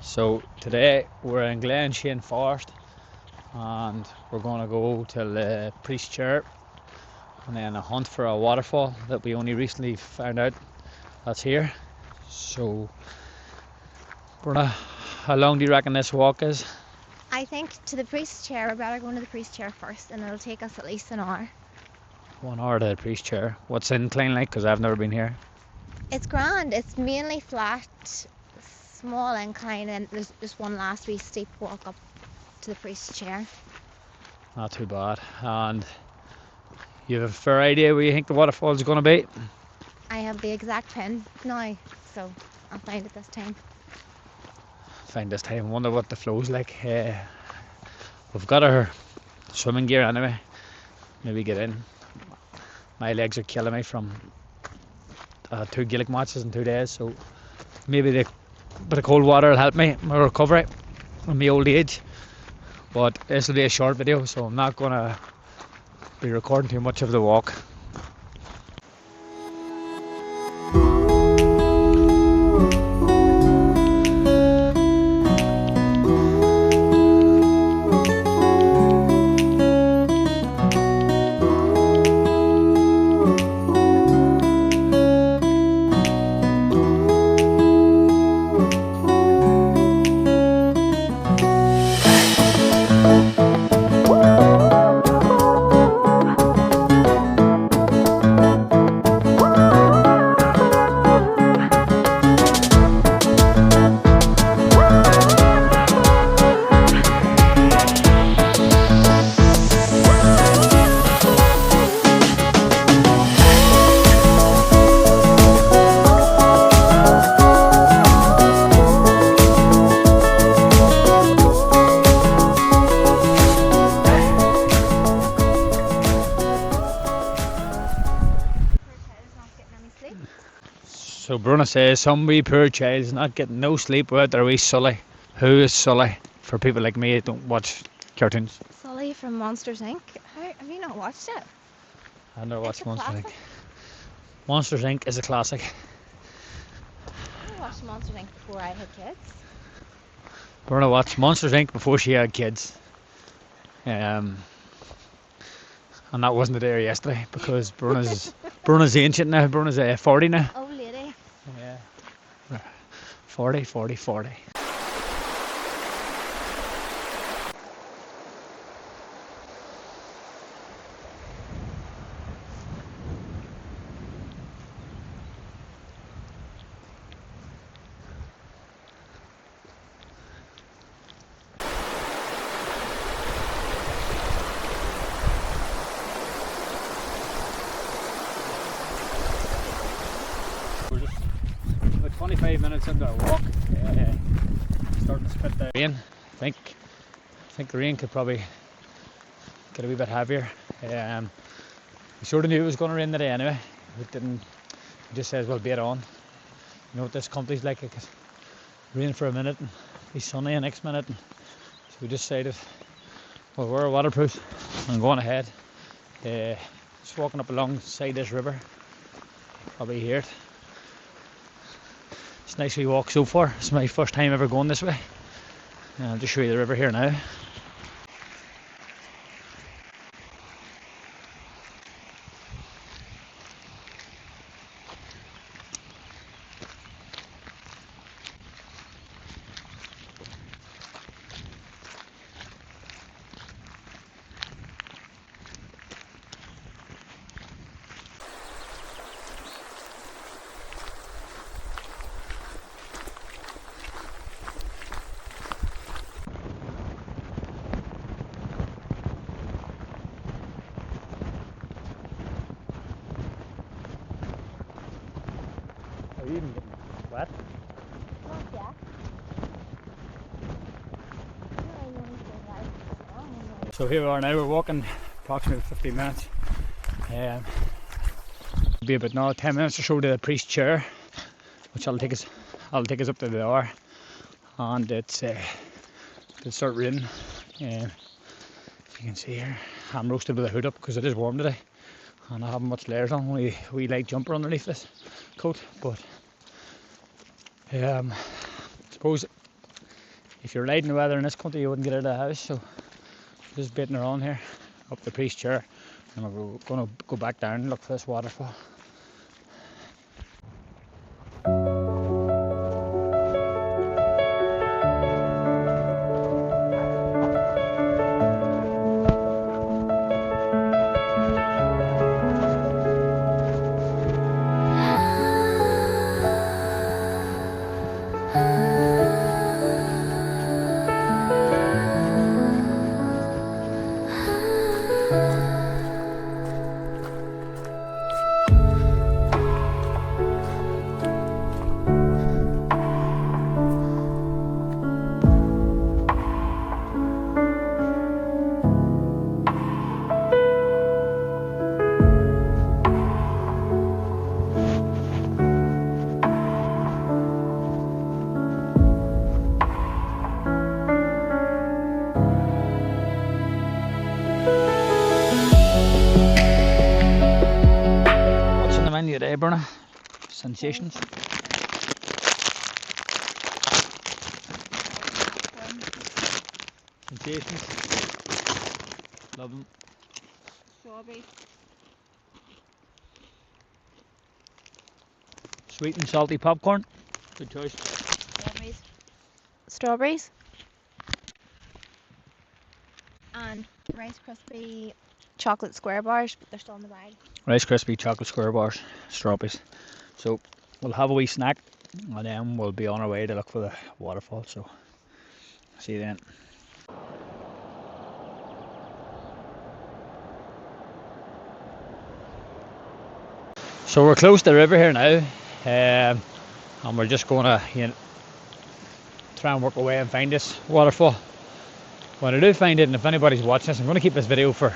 So today we're in Glenshane Forest and we're going to go to the priest's chair and then a hunt for a waterfall that we only recently found out that's here. So Bruna, how long do you reckon this walk is? I think to the priest's chair, we're better going to the priest's chair first, and it'll take us at least an hour. 1 hour to the priest's chair. What's the incline like? Because I've never been here. It's grand. It's mainly flat, small incline, and there's just one last wee steep walk up to the priest's chair. Not too bad. And you have a fair idea where you think the waterfall is going to be? I have the exact pin now, so I'll find it this time. Find this time. Wonder what the flow's like. We've got our swimming gear anyway. Maybe get in. My legs are killing me from 2 Gaelic matches in 2 days, so maybe the bit of cold water will help me my recovery from my old age. But this will be a short video, so I'm not gonna be recording too much of the walk. So Bruna says some wee poor child is not getting no sleep without their wee Sully. Who is Sully? For people like me that don't watch cartoons. Sully from Monsters Inc. Have you not watched it? I've never watched It's a Monsters Inc. classic. Monsters Inc. is a classic. I watched Monsters Inc. before I had kids. Bruna watched Monsters Inc. before she had kids. And that wasn't there yesterday because Bruna's ancient now. Bruna's 40 now. Oh, lady. Yeah. 40. We're just about 25 minutes into our walk. Starting to spit the rain. I think the rain could probably get a wee bit heavier. We sort of knew it was going to rain today anyway. We just says we'll beat on. You know what this country's like? It could rain for a minute and be sunny the next minute. And so we decided, well, we're waterproof and going ahead. Just walking up alongside this river. Probably hear it. It's a nice wee walk so far. It's my first time ever going this way. I'll just show you the river here now. Are you even getting wet? Not yet. So here we are now, we're walking approximately 15 minutes. It'll be about now 10 minutes or so to the priest's chair, which will take us up to the hour. And it's it'll start raining. As you can see here, I'm roasted with the hood up because it is warm today. And I haven't much layers on, only a wee light jumper underneath this coat. But I suppose if you're riding the weather in this country, you wouldn't get out of the house. So just baiting around here, up the priest's chair, and we're going to go back down and look for this waterfall. Menu today, Bruna? Sensations? Sensations? Love them. Strawberries. Sweet and salty popcorn. Good choice. Strawberries. Strawberries. And Rice Krispie chocolate square bars, but they're still in the bag. Rice Krispie chocolate square bars, strawberries. So we'll have a wee snack and then we'll be on our way to look for the waterfall. So see you then. So we're close to the river here now, and we're just going to try and work our way and find this waterfall. When I do find it, and if anybody's watching this, I'm going to keep this video for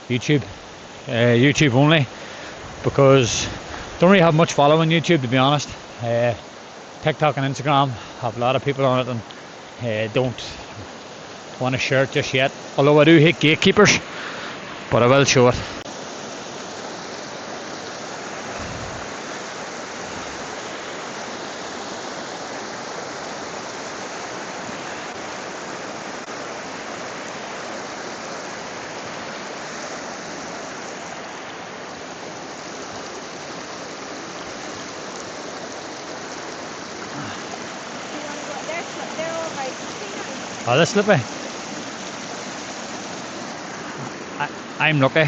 YouTube, YouTube only, because I don't really have much following YouTube, to be honest. TikTok and Instagram have a lot of people on it, and don't want to share it just yet. Although I do hate gatekeepers, but I will show it. Oh, that's slippy. I'm lucky.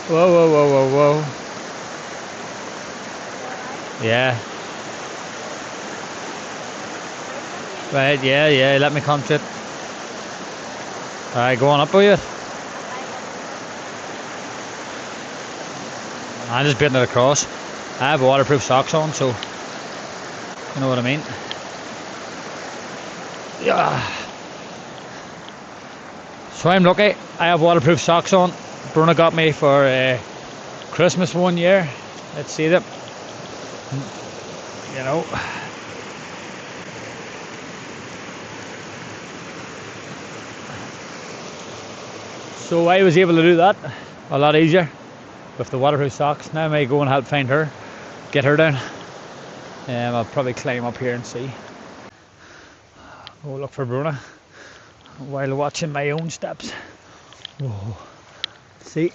Whoa, whoa, whoa, whoa, whoa. Yeah. Right, yeah, let me come to it. Alright, go on up with it. I'm just baiting it across. I have waterproof socks on, so you know what I mean. Yeah. So I'm lucky. I have waterproof socks on. Bruna got me for Christmas one year. Let's see them. You know. So I was able to do that a lot easier with the waterproof socks. Now I may go and help find her, get her down. I'll probably climb up here and see. Go look for Bruna while watching my own steps. Whoa. See?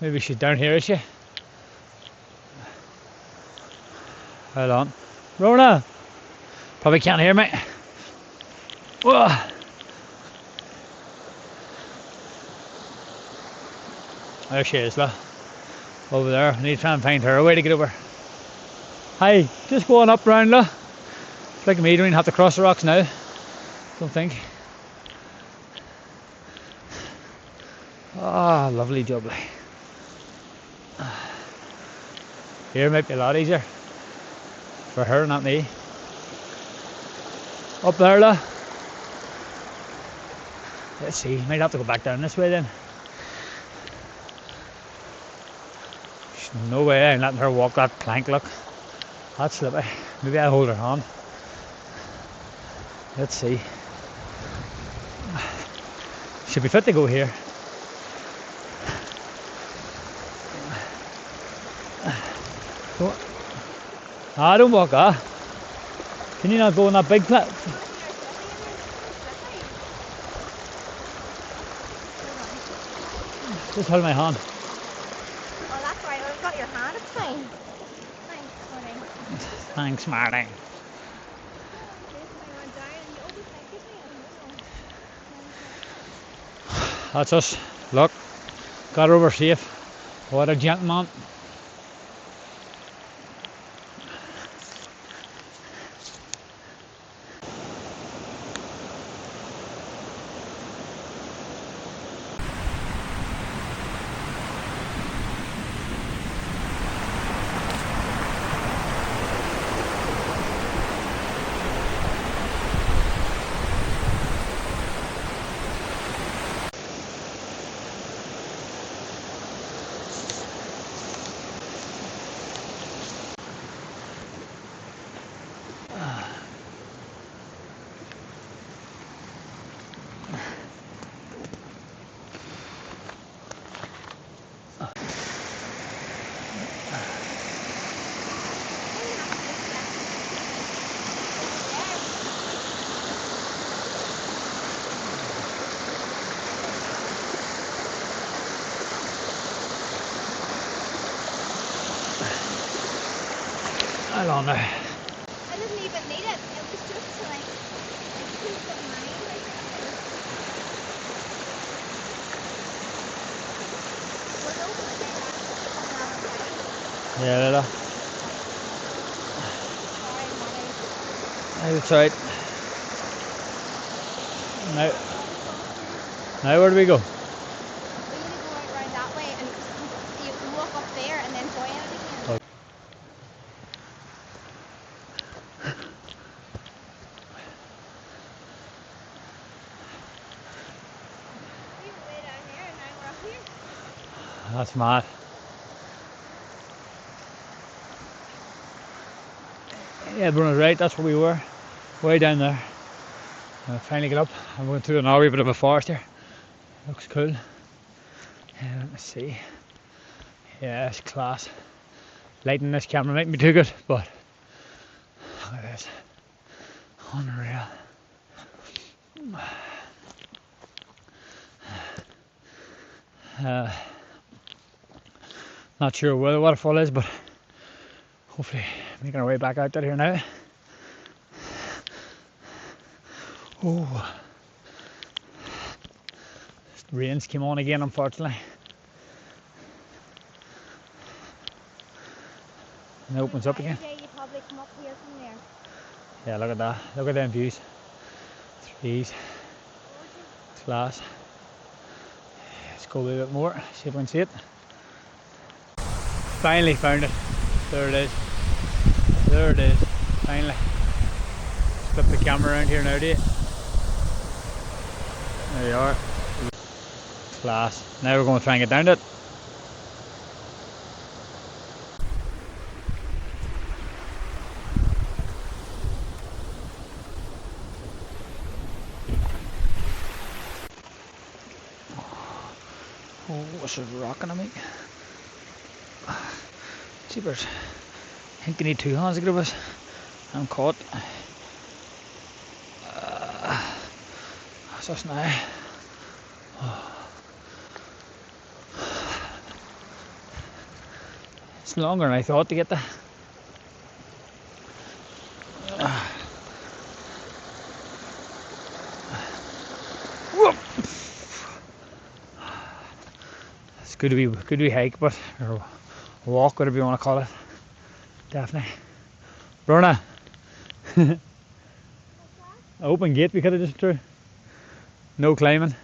Maybe she's down here, is she? Hold on. Bruna! Probably can't hear me. Whoa. There she is, look. Over there. I need to try and find her a way to get over. Hi, just going up round, look. Like me, don't even have to cross the rocks now. Don't think. Ah, lovely jubbly. Here might be a lot easier for her, not me. Up there, look. Let's see, might have to go back down this way then. There's no way I'm letting her walk that plank, look. That's slippy. Maybe I'll hold her hand. Let's see. Should be fit to go here. Go. Ah, don't walk that. Can you not go on that big plat? Just hold my hand. Oh, that's right. I've got your hand. It's fine. Thanks, morning. Thanks, Marty. That's us. Look, got over safe. What a gentleman. Hang on there. I didn't even need it. It was just to like peace of mind. We're open again after Yeah, Lila. Sorry, That's right. Now where do we go? we need to go out round that way and you can walk up there and then go in it again. We were way down here and now we're up here. That's mad. Yeah, Bruno's right, that's where we were. Way down there. I finally get up. I'm going through an hour bit of a forest here. Looks cool. Yeah, let me see. Yeah, it's class. Lighting this camera might be too good, but look at this. Unreal. Not sure where the waterfall is, but hopefully making our way back out there here now. Oh, rains came on again, unfortunately. And it opens up again. You probably come up here from there. Yeah, look at that. Look at them views. Trees. Class. Let's go a little bit more, see if we can see it. Finally found it. There it is. There it is. Finally. Flip the camera around here now, do you? There you are. Class. Now we're going to try and get down to it. Oh, what's it rocking at me? Jeepers. I think you need two hands to grab us. I'm caught. That's us now. It's longer than I thought to get there. It's good to be hike, but or walk, whatever you want to call it. Definitely. Bruna. Open gate we could have just through. No climbing.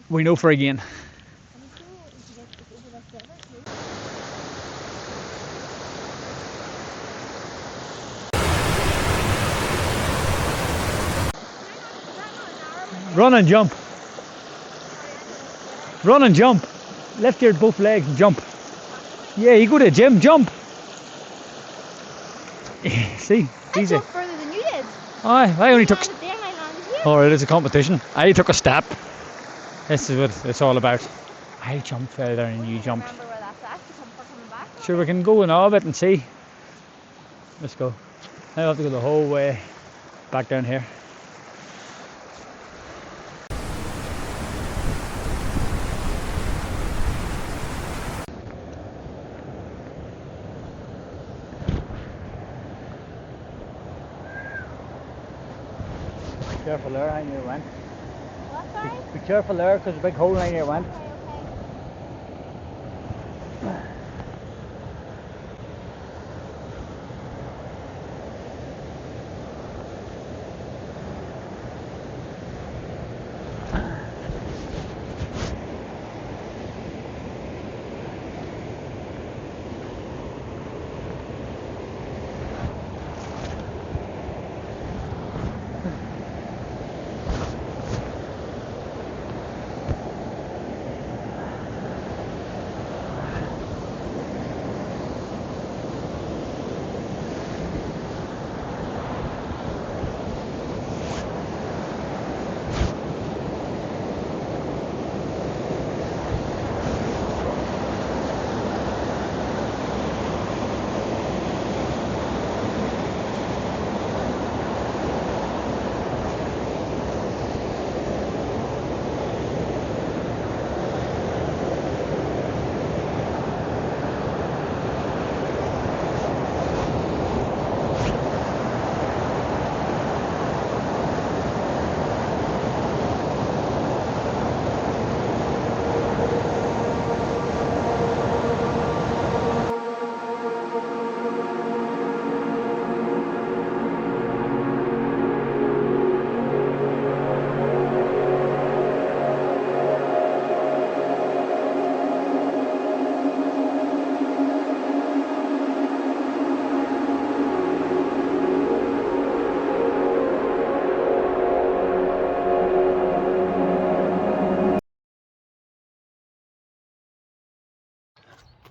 We know for again. Run and jump. Run and jump. Lift your both legs and jump. Yeah, you go to the gym, jump. See, easy. I jumped further than you did. Aye, I only took. There, I landed here. Oh, it is a competition. I took a step. This is what it's all about. I jumped further and you jumped. Remember where that's at? Because we're coming back. Sure, we can go in all of it and see. Let's go. I'll have to go the whole way back down here. Be careful there, I near went. What, sorry? Be careful there, because there's a big hole in here went. Okay, okay.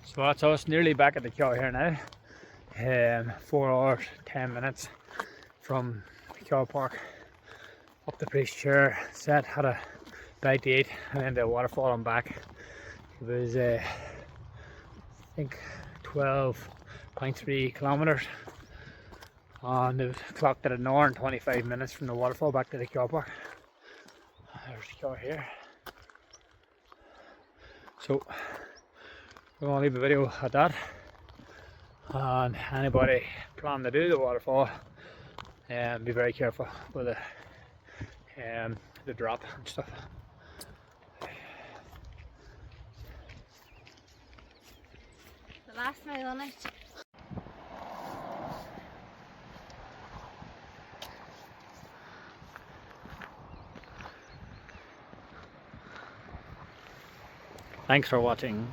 So that's us nearly back at the Kyo here now. 4 hours, 10 minutes from the Kyo Park up the Priest Chair. Set had a bite to eat and then the waterfall and back. It was I think 12.3 kilometers, and it was clocked at an hour and 25 minutes from the waterfall back to the Kyo Park. There's the Kyo here. So we're going to leave the video at that, and anybody planning to do the waterfall, be very careful with the drop and stuff. The last mile on it. Thanks for watching.